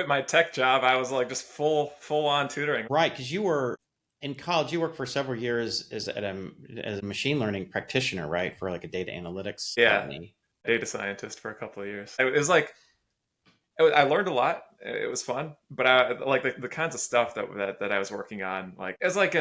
quit my tech job, I was like just full on tutoring. Right, because you were in college, you worked for several years as a machine learning practitioner, right? For like a data analytics Yeah, company. data scientist for a couple of years. It was like I learned a lot. It was fun, but I like the kinds of stuff that I was working on, like as like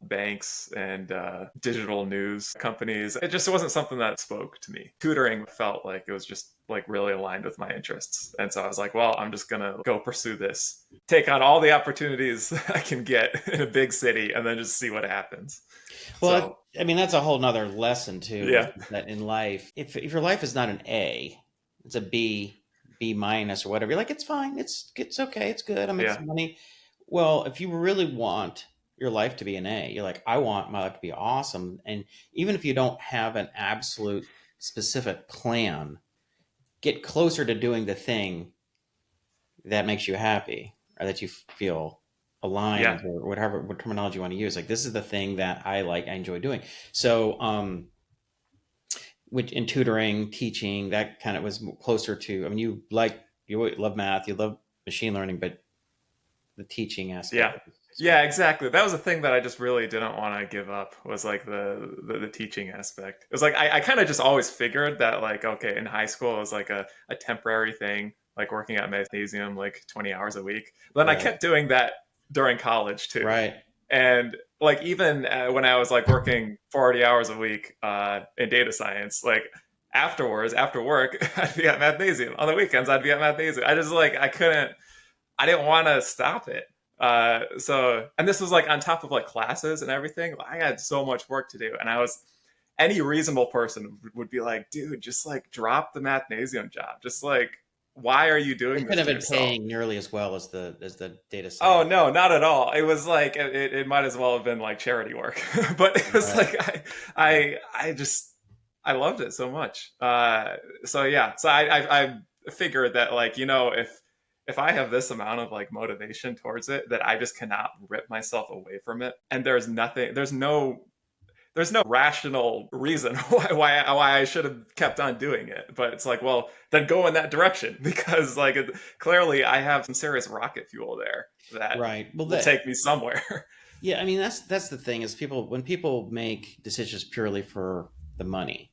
banks and digital news companies. It just wasn't something that spoke to me. Tutoring felt like it was just like really aligned with my interests, and so I was like, well, I'm just gonna go pursue this, take on all the opportunities I can get in a big city, and then just see what happens. Well, So I mean, that's a whole nother lesson too, yeah, is that in life, if your life is not an A, it's a B, B minus or whatever. You're like, it's fine, it's okay, it's good. I make yeah, some money. Well, if you really want your life to be an A, you're like, I want my life to be awesome. And even if you don't have an absolute specific plan, get closer to doing the thing that makes you happy or that you feel yeah, aligned or whatever what terminology you want to use. Like this is the thing that I like, I enjoy doing. So which in tutoring, teaching, that kind of was closer to, I mean, you love math, you love machine learning, but the teaching yeah. aspect is Yeah, what. exactly. That was the thing that I just really didn't want to give up was like the teaching aspect. It was like I kind of just always figured that like okay, in high school it was like a temporary thing, like working at Mathnasium like 20 hours a week. But then I Right. kept doing that during college too. Right. And like even when I was like working 40 hours a week in data science, like afterwards, after work, I'd be at Mathnasium. On the weekends, I'd be at Mathnasium. I just like I didn't want to stop it. And this was like on top of like classes and everything. I had so much work to do, and any reasonable person would be like, dude, just like drop the Mathnasium job. Just like, why are you They doing couldn't this have to been yourself? paying nearly as well as the data Oh science. no, not at all. It was like it might as well have been like charity work, but it was Right. like I just I loved it so much. So yeah, so I figured that like if I have this amount of like motivation towards it, that I just cannot rip myself away from it, and there's no rational reason why I should have kept on doing it. But it's like, well, then go in that direction because like clearly I have some serious rocket fuel there that Right. Well, will that take me somewhere. yeah, I mean that's the thing is people when people make decisions purely for the money,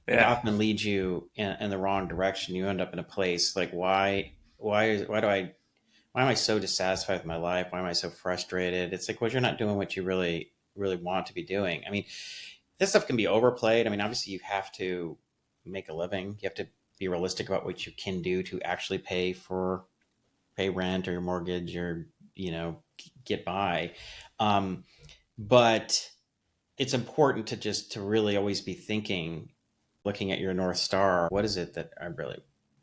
it Yeah, often leads you in the wrong direction. You end up in a place like why am I so dissatisfied with my life? Why am I so frustrated? It's like, well, you're not doing what you really want to be doing. I mean, this stuff can be overplayed. I mean, obviously you have to make a living. You have to be realistic about what you can do to actually pay rent or your mortgage or get by. Um, but it's important to really always be thinking, looking at your North Star. What is it that I really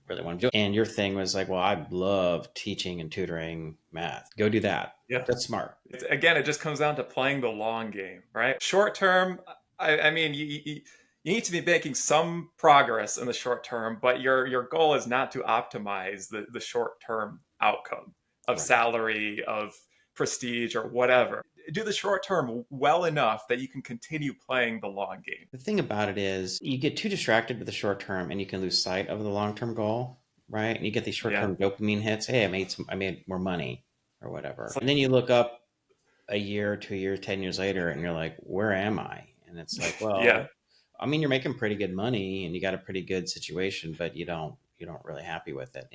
want to do? And your thing was like, well, I love teaching and tutoring math. Go do that. yeah. That's smart. Again, it just comes down to playing the long game, right? Short term, I mean, you need to be making some progress in the short term, but your goal is not to optimize the short term outcome of Right. salary, of prestige, or whatever. Do the short term well enough that you can continue playing the long game. The thing about it is you get too distracted with the short term and you can lose sight of the long term goal, right? And you get these short Yeah. term dopamine hits. Hey, I made more money or whatever. It's And then you look up a year, 2 years, 10 years later, and you're like, where am I? And it's like, like, yeah. well, I mean, you're making pretty good money and you got a pretty good situation, but you don't really happy with it.